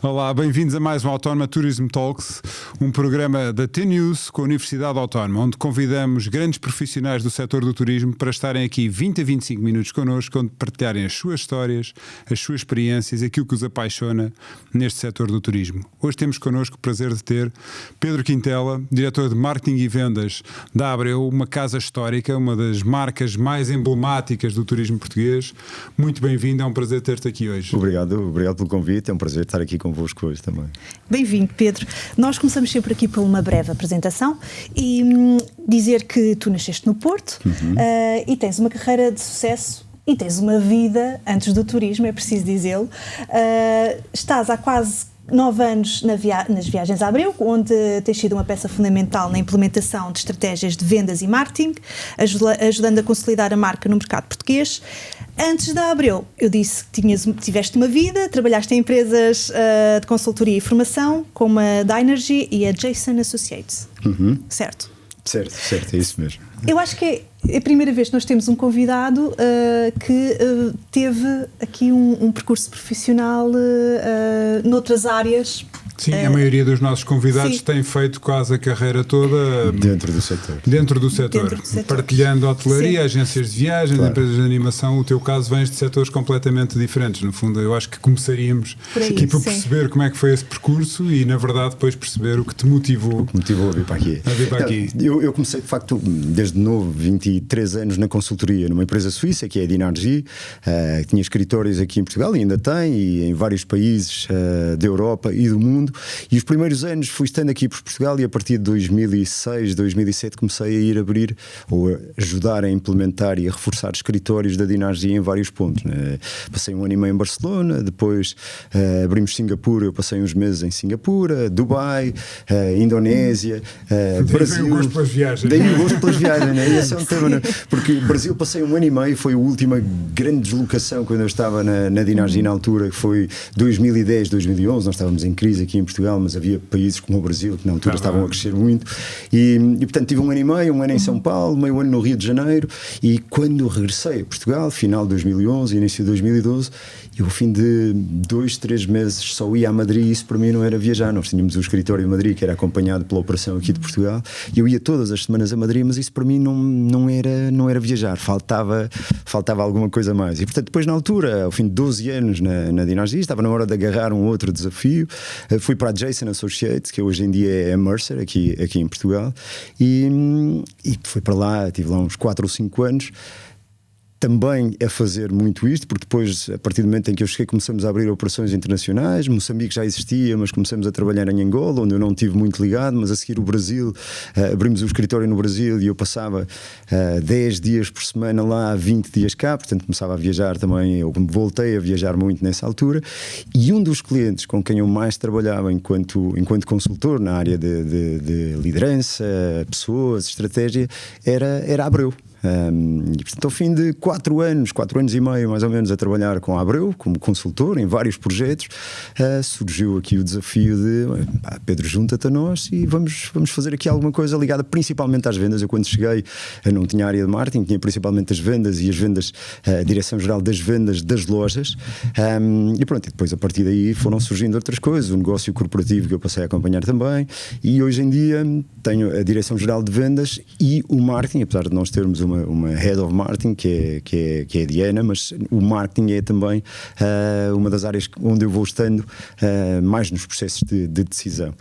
Olá, bem-vindos a mais um Autónoma Tourism Talks, um programa da T-News com a Universidade Autónoma, onde convidamos grandes profissionais do setor do turismo para estarem aqui 20 a 25 minutos connosco, onde partilharem as suas histórias, as suas experiências, aquilo que os apaixona neste setor do turismo. Hoje temos connosco o prazer de ter Pedro Quintela, diretor de Marketing e Vendas da Abreu, uma casa histórica, uma das marcas mais emblemáticas do turismo português. Muito bem-vindo, é um prazer ter-te aqui hoje. Obrigado pelo convite, é um prazer estar aqui convosco hoje também. Bem-vindo, Pedro. Nós começamos sempre aqui por uma breve apresentação e dizer que tu nasceste no Porto e tens uma carreira de sucesso e tens uma vida antes do turismo, é preciso dizê-lo. Estás há quase 9 anos nas viagens à Abreu, onde tens sido uma peça fundamental na implementação de estratégias de vendas e marketing, ajudando a consolidar a marca no mercado português. Antes da Abreu, eu disse que tiveste uma vida, trabalhaste em empresas de consultoria e formação, como a Dynergy e a Jason Associates. Certo? Certo, é isso mesmo. Eu acho que é a primeira vez que nós temos um convidado que teve aqui um percurso profissional noutras áreas. Sim, a maioria dos nossos convidados tem feito quase a carreira toda dentro do setor. Dentro do setor. Partilhando hotelaria, agências de viagens, empresas de animação. O teu caso vens de setores completamente diferentes. No fundo, eu acho que começaríamos aqui por perceber como é que foi esse percurso e, na verdade, depois perceber o que te motivou. A vir para aqui. Eu comecei, de facto, desde novo, 23 anos na consultoria, numa empresa suíça, que é a Dynergy, que tinha escritórios aqui em Portugal e ainda tem, e em vários países da Europa e do mundo. E os primeiros anos fui estando aqui por Portugal e a partir de 2006, 2007 comecei a ir abrir ou a ajudar a implementar e a reforçar escritórios da Dynergy em vários pontos, né? Passei um ano e meio em Barcelona, depois abrimos Singapura, eu passei uns meses em Singapura, Dubai, Indonésia, Brasil. Daí o gosto pelas viagens. Daí o gosto pelas viagens, né? Esse é um tema, né? Porque o Brasil passei um ano e meio, foi a última grande deslocação quando eu estava na Dynergy na altura, que foi 2010, 2011, nós estávamos em crise aqui em Portugal, mas havia países como o Brasil que na altura estavam a crescer muito e portanto tive um ano e meio, um ano em São Paulo, meio ano no Rio de Janeiro, e quando regressei a Portugal, final de 2011, início de 2012, eu ao fim de 2-3 meses só ia a Madrid e isso para mim não era viajar. Nós tínhamos o escritório em Madrid que era acompanhado pela operação aqui de Portugal e eu ia todas as semanas a Madrid, mas isso para mim não era viajar, faltava alguma coisa mais. E portanto depois na altura, ao fim de 12 anos na Dynergy, estava na hora de agarrar um outro desafio. Fui para a Jason Associates, que hoje em dia é a Mercer, aqui em Portugal, e fui para lá, tive lá uns 4 ou 5 anos, também a fazer muito isto, porque depois, a partir do momento em que eu cheguei, começamos a abrir operações internacionais. Moçambique já existia, mas começamos a trabalhar em Angola, onde eu não estive muito ligado, mas a seguir o Brasil, abrimos o escritório no Brasil e eu passava 10 dias por semana lá, 20 dias cá, portanto começava a viajar também, eu voltei a viajar muito nessa altura, e um dos clientes com quem eu mais trabalhava enquanto consultor na área de liderança, pessoas, estratégia, era a Abreu. E portanto ao fim de 4 anos e meio mais ou menos a trabalhar com a Abreu como consultor em vários projetos, surgiu aqui o desafio de Pedro, junta-te a nós e vamos fazer aqui alguma coisa ligada principalmente às vendas. Eu quando cheguei não tinha área de marketing, tinha principalmente as vendas e as vendas, a direção-geral das vendas das lojas, e pronto, e depois a partir daí foram surgindo outras coisas, o negócio corporativo que eu passei a acompanhar também, e hoje em dia tenho a direção-geral de vendas e o marketing, apesar de nós termos uma head of marketing que é a Diana, mas o marketing é também uma das áreas onde eu vou estando mais nos processos de decisão.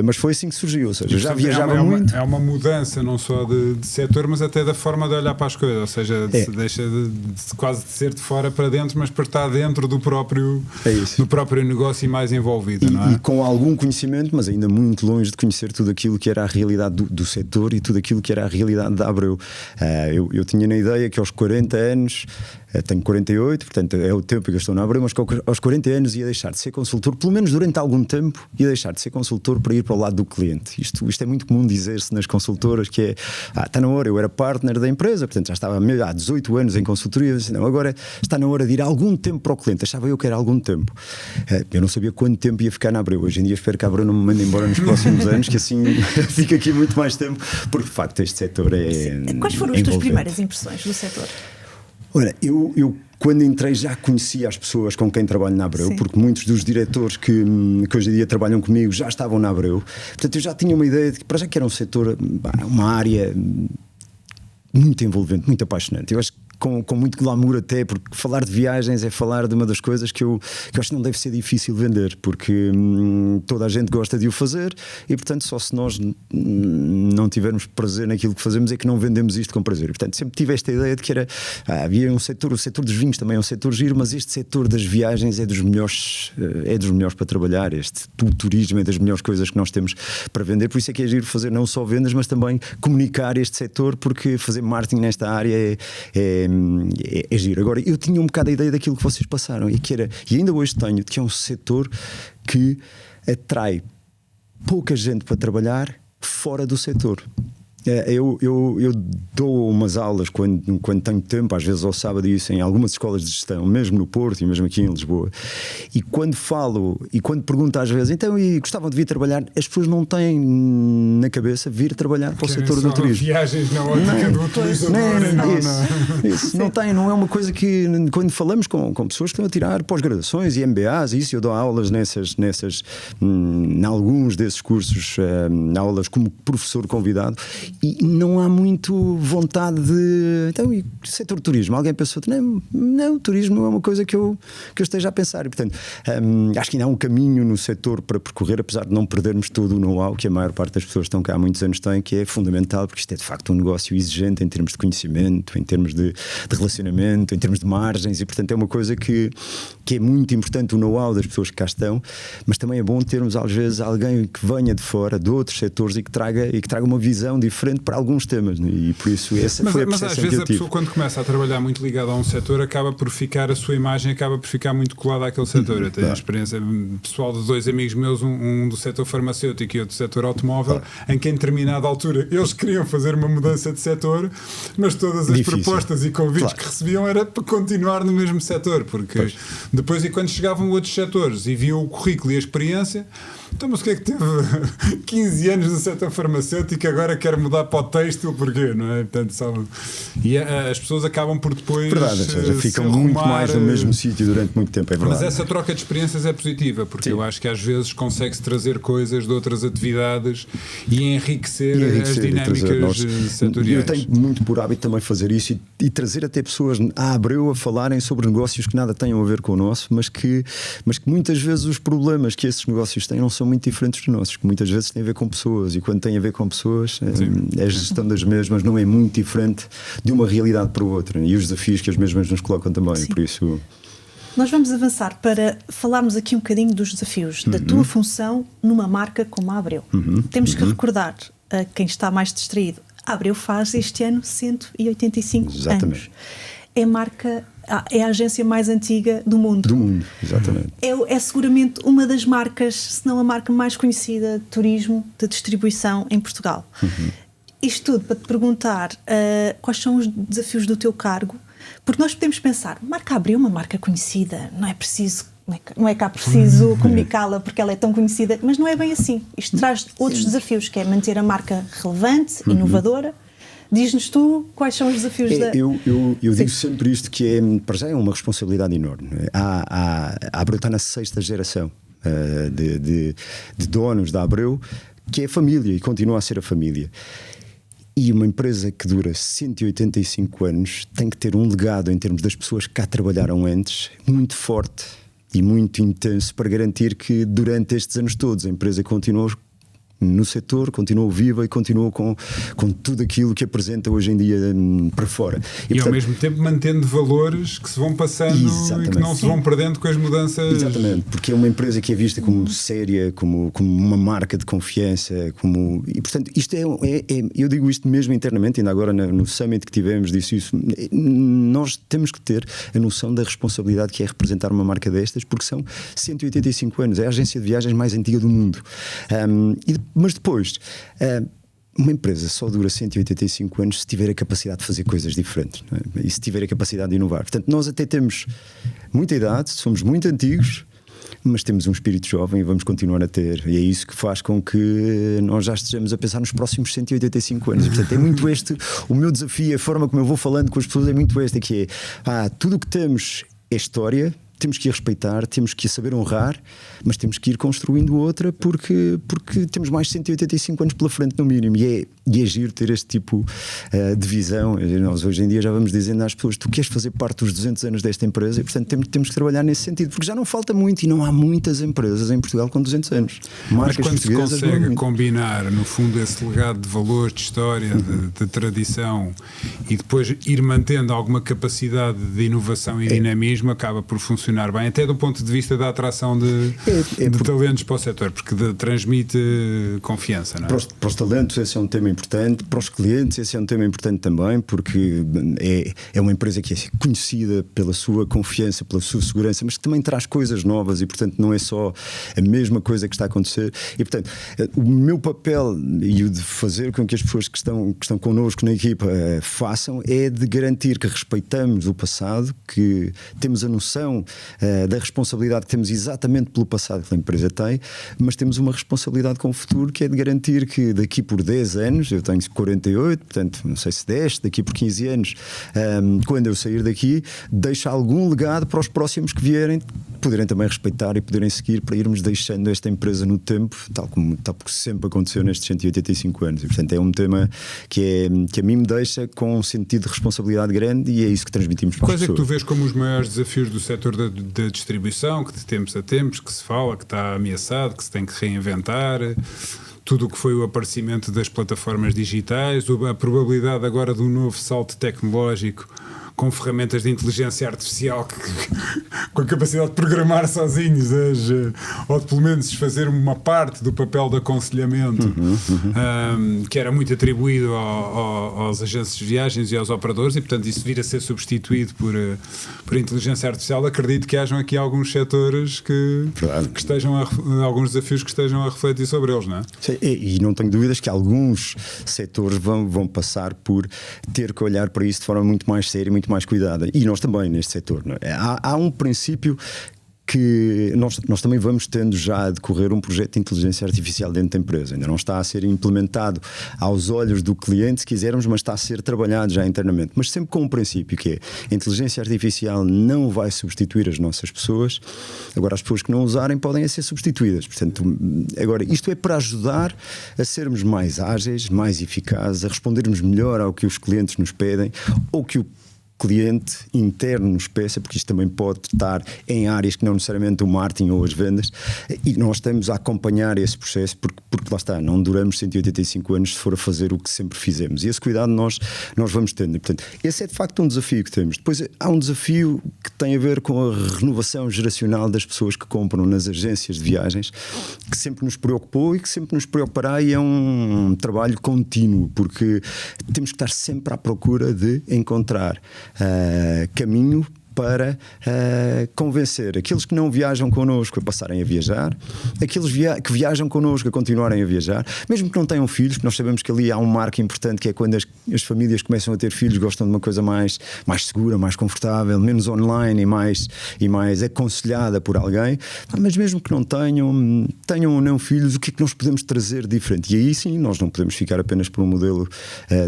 Mas foi assim que surgiu, ou seja, já viajava muito. É uma mudança não só de setor, mas até da forma de olhar para as coisas, ou seja, deixa quase de ser de fora para dentro, mas para estar dentro do próprio negócio e mais envolvido, não é? E com algum conhecimento, mas ainda muito longe de conhecer tudo aquilo que era a realidade do setor e tudo aquilo que era a realidade da Abreu. Eu tinha na ideia que aos 40 anos, tenho 48, portanto é o tempo que eu estou na Abreu, mas que aos 40 anos ia deixar de ser consultor, pelo menos durante algum tempo, ia deixar de ser consultor para ir para o lado do cliente. Isto é muito comum dizer-se nas consultoras, que é, está na hora, eu era partner da empresa, portanto já estava há 18 anos em consultoria, eu disse, não, agora está na hora de ir algum tempo para o cliente. Achava eu que era algum tempo. Eu não sabia quanto tempo ia ficar na Abreu. Hoje em dia espero que a Abreu não me mande embora nos próximos anos, que assim fica aqui muito mais tempo, porque de facto este setor é... Quais foram as tuas primeiras impressões do setor? Olha, eu quando entrei já conhecia as pessoas com quem trabalho na Abreu, porque muitos dos diretores que hoje em dia trabalham comigo já estavam na Abreu. Portanto, eu já tinha uma ideia de que para já que era um setor, uma área muito envolvente, muito apaixonante. Eu acho que com muito glamour até, porque falar de viagens é falar de uma das coisas que eu acho que não deve ser difícil vender, porque toda a gente gosta de o fazer e, portanto, só se nós não tivermos prazer naquilo que fazemos é que não vendemos isto com prazer. E, portanto, sempre tive esta ideia de que havia um setor, o setor dos vinhos também é um setor giro, mas este setor das viagens é dos melhores para trabalhar. O turismo é das melhores coisas que nós temos para vender, por isso é que é giro fazer não só vendas, mas também comunicar este setor, porque fazer marketing nesta área é giro. Agora, eu tinha um bocado a ideia daquilo que vocês passaram e ainda hoje tenho, que é um setor que atrai pouca gente para trabalhar fora do setor. Eu dou umas aulas quando tenho tempo, às vezes ao sábado, isso em algumas escolas de gestão, mesmo no Porto e mesmo aqui em Lisboa. E quando falo e quando pergunto às vezes, então, e gostavam de vir trabalhar, as pessoas não têm na cabeça vir trabalhar para o setor do turismo. Viagens na ótica do utilizador. Isso não tem, não é uma coisa que, quando falamos com pessoas que estão a tirar pós-graduações e MBAs, isso eu dou aulas em alguns desses cursos, aulas como professor convidado. E não há muito vontade de. Então, e setor de turismo? Alguém pensou, não, o turismo não é uma coisa que eu esteja a pensar. E, portanto, acho que ainda há um caminho no setor para percorrer, apesar de não perdermos todo o know-how que a maior parte das pessoas que estão cá há muitos anos têm, que é fundamental, porque isto é de facto um negócio exigente em termos de conhecimento, em termos de relacionamento, em termos de margens, e, portanto, é uma coisa que é muito importante, o know-how das pessoas que cá estão, mas também é bom termos, às vezes, alguém que venha de fora, de outros setores, e que traga uma visão diferente para alguns temas, né? E por isso essa foi a percepção que eu tive. Mas às vezes a pessoa, quando começa a trabalhar muito ligada a um setor, a sua imagem acaba por ficar muito colada àquele setor. Eu tenho a experiência pessoal de dois amigos meus, um do setor farmacêutico e outro do setor automóvel, em que em determinada altura eles queriam fazer uma mudança de setor, mas todas as propostas e convites que recebiam era para continuar no mesmo setor, porque depois, e quando chegavam outros setores e viam o currículo e a experiência, então, mas o que é que teve 15 anos no setor farmacêutico e agora quer mudar para o têxtil? Porquê? Não é? Portanto, e as pessoas acabam por depois. Verdade, ou seja, ficam muito mais no mesmo sítio durante muito tempo, é verdade. Mas essa troca de experiências é positiva, porque eu acho que às vezes consegue-se trazer coisas de outras atividades e enriquecer as dinâmicas setoriais. Eu tenho muito por hábito também fazer isso e trazer até pessoas à Abreu a falarem sobre negócios que nada tenham a ver com o nosso, mas que muitas vezes os problemas que esses negócios têm não são muito diferentes dos nossos, que muitas vezes têm a ver com pessoas, e quando tem a ver com pessoas, a gestão das mesmas não é muito diferente de uma realidade para outra, e os desafios que as mesmas nos colocam também, por isso... Nós vamos avançar para falarmos aqui um bocadinho dos desafios da tua função numa marca como a Abreu. Temos que recordar a quem está mais distraído, a Abreu faz este ano 185 anos. É a agência mais antiga do mundo. Do mundo, exatamente. É seguramente uma das marcas, se não a marca mais conhecida de turismo, de distribuição em Portugal. Isto tudo para te perguntar quais são os desafios do teu cargo, porque nós podemos pensar, marca Abreu é uma marca conhecida, não é preciso comunicá-la porque ela é tão conhecida, mas não é bem assim. Isto traz outros desafios, que é manter a marca relevante, inovadora. Diz-nos tu quais são os desafios da... Eu digo sempre isto, que para já é uma responsabilidade enorme. A Abreu está na 6ª geração de donos da Abreu, que é a família e continua a ser a família. E uma empresa que dura 185 anos tem que ter um legado em termos das pessoas que cá trabalharam antes, muito forte e muito intenso, para garantir que durante estes anos todos a empresa continuou no setor, continuou viva e continuou com tudo aquilo que apresenta hoje em dia para fora. E portanto, ao mesmo tempo mantendo valores que se vão passando e que não se vão perdendo com as mudanças. Exatamente, porque é uma empresa que é vista como séria, como uma marca de confiança, e portanto isto eu digo isto mesmo internamente, ainda agora no summit que tivemos, disse isso, nós temos que ter a noção da responsabilidade que é representar uma marca destas, porque são 185 anos, é a agência de viagens mais antiga do mundo. Mas depois, uma empresa só dura 185 anos se tiver a capacidade de fazer coisas diferentes, não é? E se tiver a capacidade de inovar. Portanto, nós até temos muita idade, somos muito antigos, mas temos um espírito jovem e vamos continuar a ter, e é isso que faz com que nós já estejamos a pensar nos próximos 185 anos. E, portanto, é muito este o meu desafio, a forma como eu vou falando com as pessoas é muito esta, que é tudo o que temos é história, temos que a respeitar, temos que a saber honrar, mas temos que ir construindo outra porque temos mais de 185 anos pela frente no mínimo, e é giro ter este tipo de visão. Nós hoje em dia já vamos dizendo às pessoas: tu queres fazer parte dos 200 anos desta empresa, e portanto temos que trabalhar nesse sentido, porque já não falta muito e não há muitas empresas em Portugal com 200 anos. Mas quando se consegue combinar no fundo esse legado de valores, de história, de tradição, e depois ir mantendo alguma capacidade de inovação e dinamismo, acaba por funcionar bem, até do ponto de vista da atração de talentos para o setor, porque transmite confiança, não é? Para os talentos esse é um tema importante, para os clientes esse é um tema importante também, porque é uma empresa que é conhecida pela sua confiança, pela sua segurança, mas que também traz coisas novas, e portanto não é só a mesma coisa que está a acontecer. E portanto o meu papel e o de fazer com que as pessoas que estão connosco na equipa façam é de garantir que respeitamos o passado, que temos a noção da responsabilidade que temos exatamente pelo passado que a empresa tem, mas temos uma responsabilidade com o futuro, que é de garantir que daqui por 10 anos, eu tenho 48, portanto não sei se 10, daqui por 15 anos, quando eu sair daqui, deixa algum legado para os próximos que vierem poderem também respeitar e poderem seguir, para irmos deixando esta empresa no tempo, tal como sempre aconteceu nestes 185 anos. E portanto é um tema que a mim me deixa com um sentido de responsabilidade grande, e é isso que transmitimos para as pessoas. Quais é que tu vês como os maiores desafios do setor da distribuição, que de tempos a tempos que se fala, que está ameaçado, que se tem que reinventar, tudo o que foi o aparecimento das plataformas digitais, a probabilidade agora de um novo salto tecnológico com ferramentas de inteligência artificial com a capacidade de programar sozinhos ou de pelo menos fazer uma parte do papel de aconselhamento, que era muito atribuído aos agentes de viagens e aos operadores, e portanto isso vir a ser substituído por inteligência artificial. Acredito que hajam aqui alguns setores que estejam alguns desafios que estejam a refletir sobre eles, não é? Sim, e não tenho dúvidas que alguns setores vão passar por ter que olhar para isso de forma muito mais séria, muito mais cuidada, e nós também neste setor, não é? Há um princípio que nós também vamos tendo já a decorrer um projeto de inteligência artificial dentro da empresa. Ainda não está a ser implementado aos olhos do cliente, se quisermos, mas está a ser trabalhado já internamente. Mas sempre com um princípio, que é: a inteligência artificial não vai substituir as nossas pessoas. Agora, as pessoas que não usarem podem ser substituídas. Portanto, agora, isto é para ajudar a sermos mais ágeis, mais eficazes, a respondermos melhor ao que os clientes nos pedem, ou que o cliente interno nos peça, porque isto também pode estar em áreas que não necessariamente o marketing ou as vendas, e nós estamos a acompanhar esse processo, porque lá está, não duramos 185 anos se for a fazer o que sempre fizemos, e esse cuidado nós vamos tendo. E, portanto, esse é de facto um desafio que temos. Depois há um desafio que tem a ver com a renovação geracional das pessoas que compram nas agências de viagens, que sempre nos preocupou e que sempre nos preocupará, e é um trabalho contínuo, porque temos que estar sempre à procura de encontrar caminho para convencer aqueles que não viajam connosco a passarem a viajar, aqueles que viajam connosco a continuarem a viajar, mesmo que não tenham filhos, porque nós sabemos que ali há um marco importante, que é quando as famílias começam a ter filhos, gostam de uma coisa mais segura, mais confortável, menos online e mais aconselhada por alguém. Mas mesmo que não tenham ou não filhos, o que é que nós podemos trazer diferente? E aí sim, nós não podemos ficar apenas por um modelo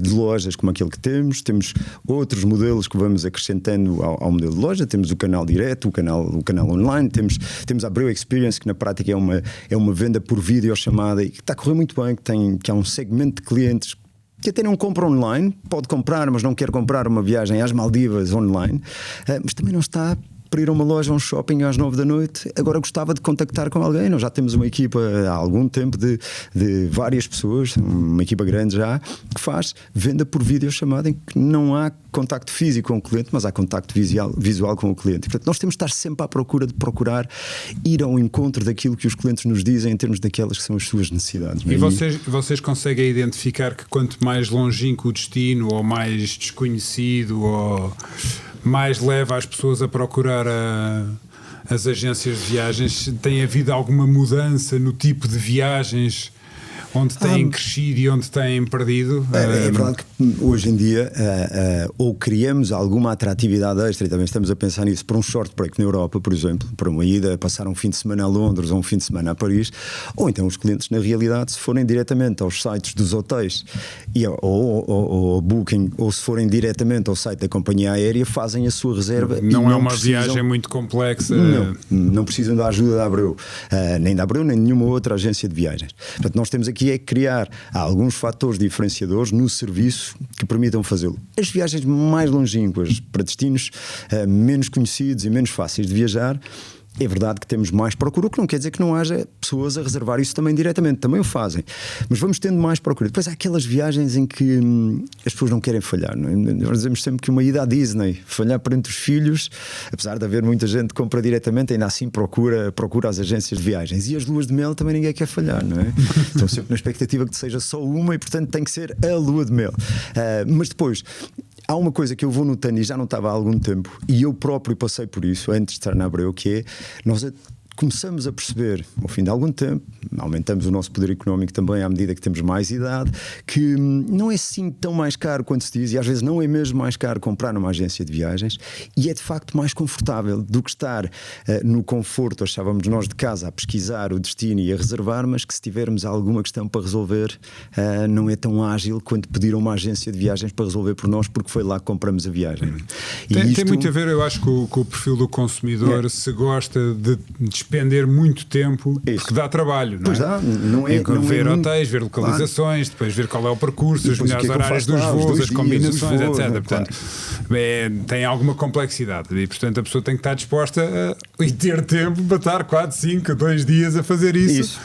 de lojas como aquele que temos outros modelos que vamos acrescentando ao modelo de loja. Temos o canal direto, o canal online, temos a Abreu Experience, que na prática é uma venda por videochamada, e que está a correr muito bem, que há um segmento de clientes que até não compra online, pode comprar, mas não quer comprar uma viagem às Maldivas online, mas também não está para ir a uma loja, a um shopping às 9 da noite, agora gostava de contactar com alguém. Nós já temos uma equipa há algum tempo de várias pessoas, uma equipa grande já, que faz venda por videochamada, em que não há contacto físico com o cliente, mas há contacto visual com o cliente. E, portanto, nós temos de estar sempre à procura de procurar ir ao encontro daquilo que os clientes nos dizem em termos daquelas que são as suas necessidades. E vocês conseguem identificar que quanto mais longínquo o destino, ou mais desconhecido, ou mais leva as pessoas a procurar as agências de viagens, tem havido alguma mudança no tipo de viagens onde têm crescido e onde têm perdido. É verdade que hoje em dia ou criamos alguma atratividade extra, e também estamos a pensar nisso, para um short break na Europa, por exemplo, para uma ida, passar um fim de semana a Londres ou um fim de semana a Paris, ou então os clientes na realidade, se forem diretamente aos sites dos hotéis ou Booking, ou se forem diretamente ao site da companhia aérea, fazem a sua reserva. Não é uma viagem muito complexa. Não precisam da ajuda da Abreu, nem da Abreu, nem de nenhuma outra agência de viagens. Portanto, nós temos aqui é criar alguns fatores diferenciadores no serviço que permitam fazê-lo. As viagens mais longínquas para destinos menos conhecidos e menos fáceis de viajar, é verdade que temos mais procura, o que não quer dizer que não haja pessoas a reservar isso também diretamente, também o fazem, mas vamos tendo mais procura. Depois há aquelas viagens em que as pessoas não querem falhar, não é? Nós dizemos sempre que uma ida à Disney, falhar perante os filhos, apesar de haver muita gente que compra diretamente, ainda assim procura as agências de viagens, e as luas de mel também ninguém quer falhar, não é? Estão sempre na expectativa que seja só uma e portanto tem que ser a lua de mel. Mas depois há uma coisa que eu vou notando e já não estava há algum tempo, e eu próprio passei por isso antes de estar na Abreu, que é, nós começamos a perceber, ao fim de algum tempo, aumentamos o nosso poder económico também à medida que temos mais idade, que não é assim tão mais caro quanto se diz, e às vezes não é mesmo mais caro comprar numa agência de viagens, e é de facto mais confortável do que estar no conforto, achávamos nós, de casa a pesquisar o destino e a reservar, mas que se tivermos alguma questão para resolver, não é tão ágil quanto pedir a uma agência de viagens para resolver por nós, porque foi lá que compramos a viagem. Tem muito a ver, eu acho, com o perfil do consumidor, se gosta de despender muito tempo, porque dá trabalho, não é? Pois dá, não é, ver hotéis, ver localizações, depois ver qual é o percurso, os melhores horários dos voos, as combinações, etc. Portanto, tem alguma complexidade e, portanto, a pessoa tem que estar disposta e ter tempo para estar 4, 5, 2 dias a fazer isso.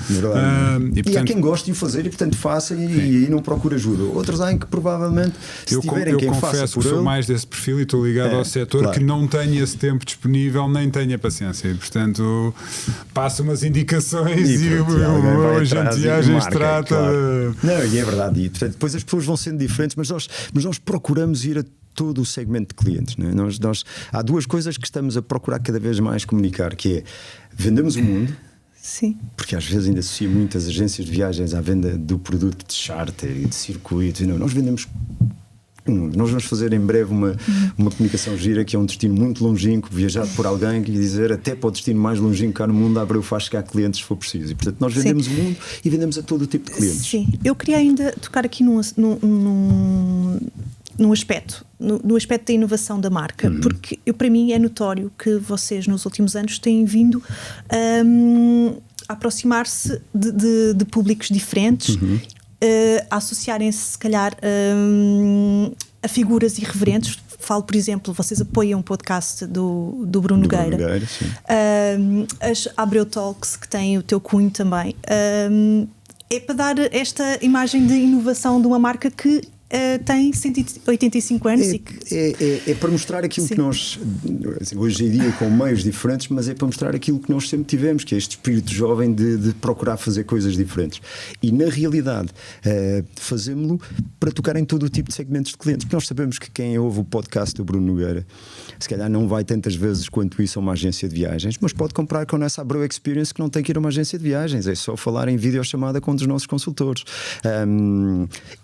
E há quem goste de o fazer e, portanto, faça e não procure ajuda. Outros há em que provavelmente, se tiverem quem faça por ele... Eu confesso que sou mais desse perfil e estou ligado ao setor que não tenha esse tempo disponível, nem tenha paciência. E, portanto, passo umas indicações e o agente de viagens trata. Não, e é verdade. E, portanto, depois as pessoas vão sendo diferentes, mas nós procuramos ir a todo o segmento de clientes, não é? Há duas coisas que estamos a procurar cada vez mais comunicar, que é vendemos o mundo. Sim. Porque às vezes ainda associa muitas agências de viagens à venda do produto de charter e de circuito. Não, nós vendemos. Nós vamos fazer em breve uma comunicação gira, que é um destino muito longínquo, viajado por alguém, que dizer até para o destino mais longínquo cá no mundo, a Abreu faz chegar clientes se for preciso. E portanto nós vendemos o mundo e vendemos a todo o tipo de clientes. Sim, eu queria ainda tocar aqui num aspecto, no aspecto da inovação da marca, porque para mim é notório que vocês nos últimos anos têm vindo a aproximar-se de públicos diferentes, a associarem-se, se calhar, a figuras irreverentes. Falo, por exemplo, vocês apoiam um podcast do Bruno Nogueira, as Abreu Talks, que tem o teu cunho também. É para dar esta imagem de inovação de uma marca que tem 185 anos é para mostrar aquilo que nós, hoje em dia com meios diferentes, mas é para mostrar aquilo que nós sempre tivemos, que é este espírito jovem de procurar fazer coisas diferentes. E na realidade fazemos-lo para tocar em todo o tipo de segmentos de clientes, porque nós sabemos que quem ouve o podcast do Bruno Nogueira se calhar não vai tantas vezes quanto isso a uma agência de viagens, mas pode comprar com essa Abreu Experience, que não tem que ir a uma agência de viagens, é só falar em videochamada com um dos nossos consultores.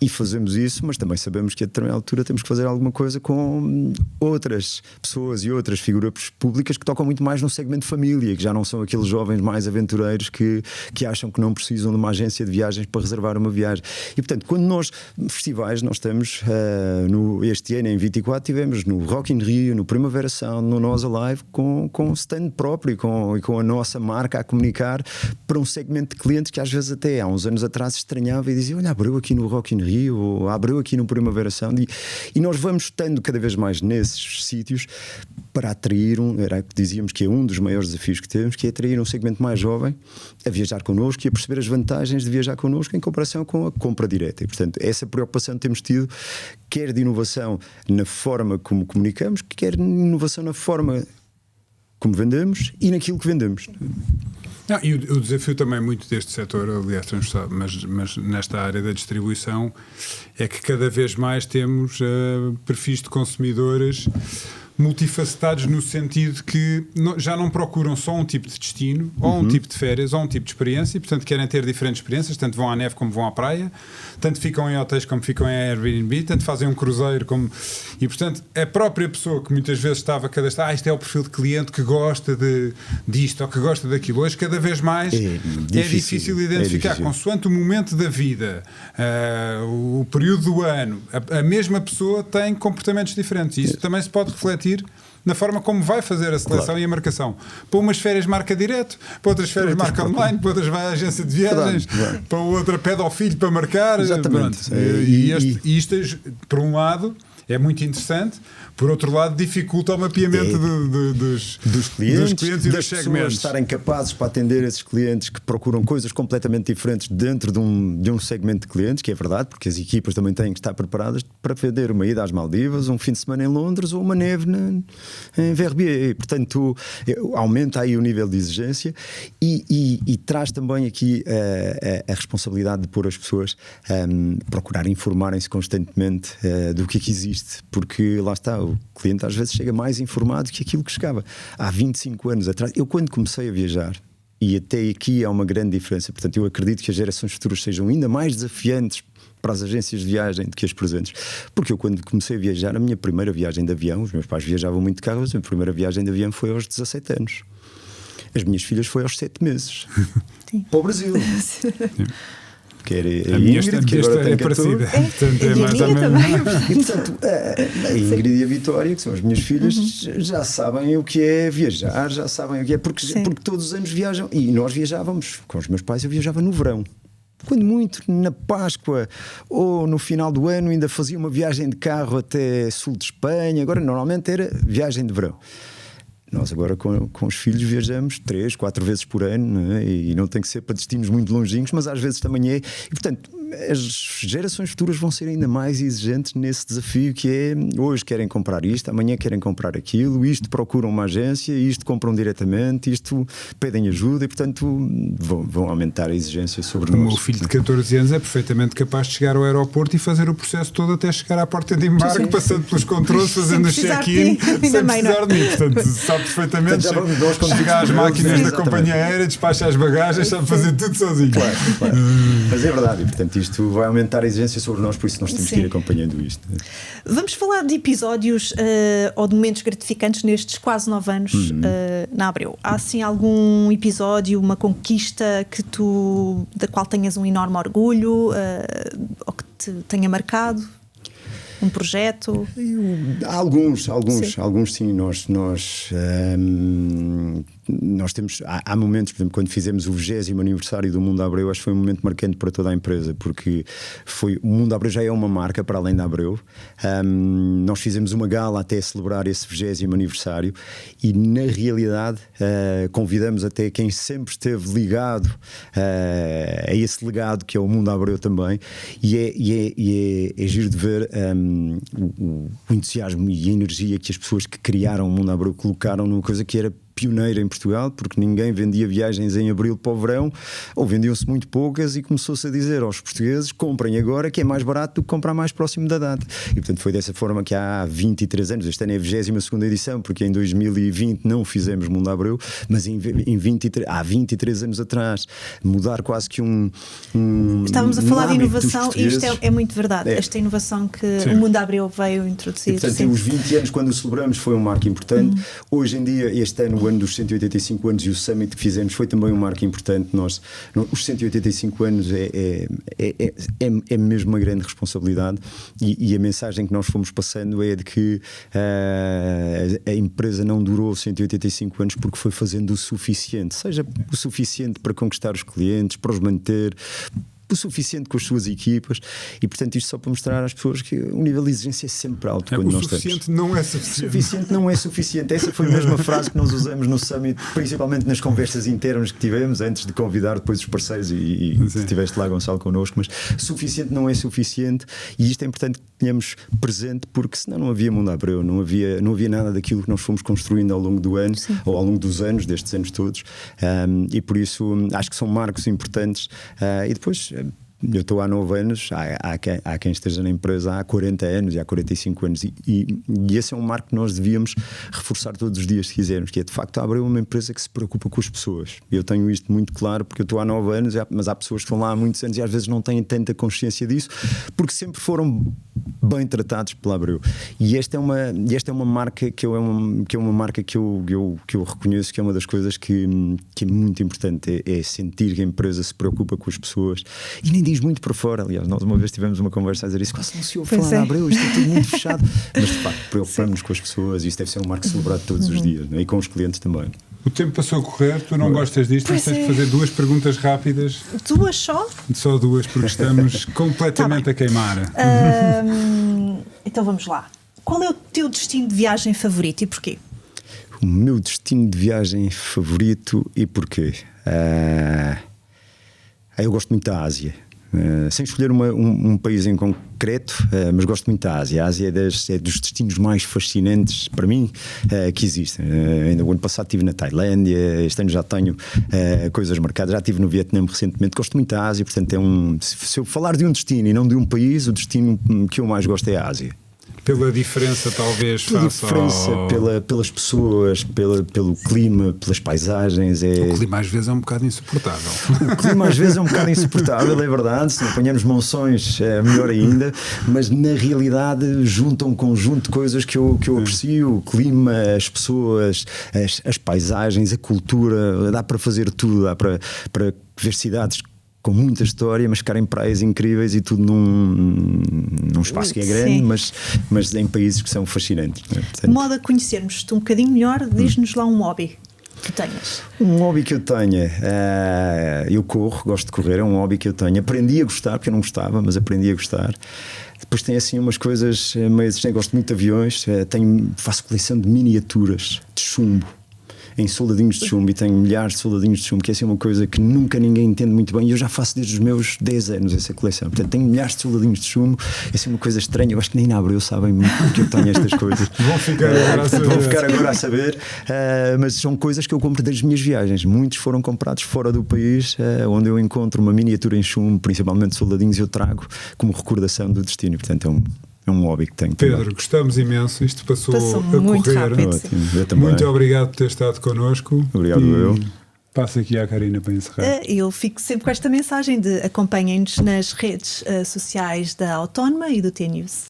E fazemos isso, mas também sabemos que a determinada altura temos que fazer alguma coisa com outras pessoas e outras figuras públicas que tocam muito mais no segmento família, que já não são aqueles jovens mais aventureiros que acham que não precisam de uma agência de viagens para reservar uma viagem. E portanto, quando nós, festivais, nós estamos este ano em 24 tivemos no Rock in Rio, no Primavera Sound, no Nós Alive, com stand próprio e com a nossa marca a comunicar para um segmento de clientes que às vezes até há uns anos atrás estranhava e dizia, olha, Abreu aqui no Rock in Rio, ou Abreu aqui no Primavera Sound, e nós vamos estando cada vez mais nesses sítios para atrair era o que dizíamos que é um dos maiores desafios que temos, que é atrair um segmento mais jovem a viajar connosco e a perceber as vantagens de viajar connosco em comparação com a compra direta. E portanto essa preocupação temos tido, quer de inovação na forma como comunicamos, quer de inovação na forma como vendemos e naquilo que vendemos. Não, e o desafio também muito deste setor, aliás, transversal, mas nesta área da distribuição, é que cada vez mais temos perfis de consumidores multifacetados no sentido que já não procuram só um tipo de destino, ou um tipo de férias, ou um tipo de experiência, e portanto querem ter diferentes experiências, tanto vão à neve como vão à praia, tanto ficam em hotéis como ficam em Airbnb, tanto fazem um cruzeiro como... E portanto a própria pessoa que muitas vezes estava a cadastrar, isto é o perfil de cliente que gosta disto ou que gosta daquilo, hoje cada vez mais é difícil identificar, consoante o momento da vida, o período do ano, a mesma pessoa tem comportamentos diferentes, e isso também se pode refletir na forma como vai fazer a seleção e a marcação. Para umas férias marca direto, para outras férias marca online, para outras vai à agência de viagens, para outra pede ao filho para marcar. Exatamente. E isto, por um lado, é muito interessante, por outro lado, dificulta o mapeamento dos clientes e dos segmentos. Estarem capazes para atender esses clientes que procuram coisas completamente diferentes dentro de um segmento de clientes, que é verdade, porque as equipas também têm que estar preparadas para vender uma ida às Maldivas, um fim de semana em Londres ou uma neve em Verbier. Portanto, aumenta aí o nível de exigência e traz também aqui a responsabilidade de pôr as pessoas procurarem informarem-se constantemente do que é que existe, porque lá está, o cliente às vezes chega mais informado que aquilo que chegava há 25 anos atrás. Eu, quando comecei a viajar, e até aqui há uma grande diferença, portanto eu acredito que as gerações futuras sejam ainda mais desafiantes para as agências de viagem do que as presentes, porque eu, quando comecei a viajar, a minha primeira viagem de avião, os meus pais viajavam muito de carro, mas a minha primeira viagem de avião foi aos 17 anos. As minhas filhas foi aos 7 meses. Sim. Para o Brasil. Que era a minha Ingrid, que agora tem 14. Portanto, é mais ou menos. E portanto, a Ingrid e a Vitória, que são as minhas filhas, já sabem o que é viajar, já sabem o que é, porque todos os anos viajam. E nós viajávamos com os meus pais, eu viajava no verão. Quando muito, na Páscoa ou no final do ano, ainda fazia uma viagem de carro até sul de Espanha. Agora, normalmente, era viagem de verão. Nós agora com os filhos viajamos 3, 4 vezes por ano, não é? E não tem que ser para destinos muito longínquos, mas às vezes também é. E portanto, as gerações futuras vão ser ainda mais exigentes nesse desafio que é: hoje querem comprar isto, amanhã querem comprar aquilo, isto procuram uma agência, isto compram diretamente, isto pedem ajuda e portanto vão aumentar a exigência sobre nós. O meu filho de 14 anos é perfeitamente capaz de chegar ao aeroporto e fazer o processo todo até chegar à porta de embarque, passando pelos controles, fazendo o check-in, sem precisar de mim. Portanto, sabe perfeitamente chegar às máquinas da companhia aérea, despachar as bagagens, sabe fazer tudo sozinho. Claro. Mas é verdade, e portanto isto vai aumentar a exigência sobre nós, por isso nós temos que ir acompanhando isto. Vamos falar de episódios ou de momentos gratificantes nestes quase 9 anos na Abreu. Há assim algum episódio, uma conquista da qual tenhas um enorme orgulho ou que te tenha marcado? Um projeto? Alguns sim. Nós temos, há momentos, por exemplo, quando fizemos o 20º aniversário do Mundo Abreu, acho que foi um momento marcante para toda a empresa, porque o Mundo Abreu já é uma marca para além da Abreu. Nós fizemos uma gala até celebrar esse 20º aniversário e, na realidade, convidamos até quem sempre esteve ligado a esse legado que é o Mundo Abreu também, e é giro de ver o entusiasmo e a energia que as pessoas que criaram o Mundo Abreu colocaram numa coisa que era pioneira em Portugal, porque ninguém vendia viagens em abril para o verão, ou vendiam-se muito poucas, e começou-se a dizer aos portugueses: comprem agora, que é mais barato do que comprar mais próximo da data. E portanto foi dessa forma que há 23 anos, este ano é a 22ª edição, porque em 2020 não fizemos Mundo Abreu, mas há 23 anos atrás, mudar quase que Estávamos a falar de inovação, e isto é muito verdade, esta inovação que o Mundo Abreu veio introduzir. E, portanto, os 20 anos, quando o celebramos, foi um marco importante. Hoje em dia, este ano, o ano dos 185 anos, e o Summit que fizemos foi também um marco importante. Os 185 anos é mesmo uma grande responsabilidade, e a mensagem que nós fomos passando é de que a empresa não durou 185 anos porque foi fazendo o suficiente, seja o suficiente para conquistar os clientes, para os manter, o suficiente com as suas equipas, e portanto isto só para mostrar às pessoas que o nível de exigência é sempre alto. O suficiente não é suficiente. O suficiente não é suficiente. Essa foi a mesma frase que nós usamos no Summit, principalmente nas conversas internas que tivemos antes de convidar depois os parceiros, e estiveste lá, Gonçalo, connosco. Mas suficiente não é suficiente, e isto é importante que tenhamos presente, porque senão não havia Mundo Abreu, não havia nada daquilo que nós fomos construindo ao longo do ano, ou ao longo dos anos, destes anos todos, e por isso acho que são marcos importantes, e depois eu estou há 9 anos, há quem esteja na empresa há 40 anos e há 45 anos, e esse é um marco que nós devíamos reforçar todos os dias, se quisermos, que é de facto a Abreu uma empresa que se preocupa com as pessoas. Eu tenho isto muito claro porque eu estou há 9 anos, mas há pessoas que estão lá há muitos anos e às vezes não têm tanta consciência disso, porque sempre foram bem tratados pela Abreu. E esta é uma marca que é uma marca que eu reconheço que é uma das coisas que é muito importante, é sentir que a empresa se preocupa com as pessoas e nem diz muito para fora. Aliás, nós uma vez tivemos uma conversa a dizer isso, quase não se ouve falar da Abreu, isto é tudo muito fechado, mas de facto preocupamos com as pessoas e isso deve ser um marco celebrado todos os dias, né? E com os clientes também. O tempo passou a correr, tu não gostas disto, mas tens de fazer 2 perguntas rápidas. 2 só? Só 2, porque estamos completamente a queimar. Então vamos lá. Qual é o teu destino de viagem favorito e porquê? O meu destino de viagem favorito e porquê? Eu gosto muito da Ásia. Sem escolher um país em concreto, mas gosto muito da Ásia. A Ásia é dos destinos mais fascinantes para mim que existem. Ainda o ano passado estive na Tailândia, este ano já tenho coisas marcadas. Já estive no Vietnã recentemente. Gosto muito da Ásia, portanto se eu falar de um destino e não de um país, o destino que eu mais gosto é a Ásia. Pela diferença, talvez, pelas pessoas, pelo clima, pelas paisagens. O clima às vezes é um bocado insuportável. O clima às vezes é um bocado insuportável, é verdade. Se apanharmos monções é melhor ainda, mas na realidade junta um conjunto de coisas que eu aprecio: o clima, as pessoas, as paisagens, a cultura. Dá para fazer tudo, dá para ver cidades com muita história, mas ficar em praias incríveis e tudo num espaço que é grande, mas em países que são fascinantes. Né? De modo a conhecermos-te um bocadinho melhor, diz-nos lá um hobby que tenhas. Um hobby que eu tenha, eu corro, gosto de correr, é um hobby que eu tenho. Aprendi a gostar, porque eu não gostava, mas aprendi a gostar. Depois tem assim umas coisas meio existentes. Gosto muito de aviões, faço coleção de miniaturas de chumbo, em soldadinhos de chumbo, e tenho milhares de soldadinhos de chumbo, que é assim uma coisa que nunca ninguém entende muito bem, e eu já faço desde os meus 10 anos essa coleção. Portanto, tenho milhares de soldadinhos de chumbo, é assim uma coisa estranha. Eu acho que nem na Abreu sabem muito que eu tenho estas coisas. Vão ficar agora a saber. Mas são coisas que eu compro das minhas viagens. Muitos foram comprados fora do país, onde eu encontro uma miniatura em chumbo, principalmente soldadinhos, eu trago como recordação do destino. Portanto, é um hobby que tenho. Pedro, também. Gostamos imenso. Isto passou a muito correr. rápido. Ótimo, muito obrigado por ter estado connosco. Obrigado, eu. Passo aqui à Karina para encerrar. Eu fico sempre com esta mensagem de acompanhem-nos nas redes sociais da Autónoma e do T-News.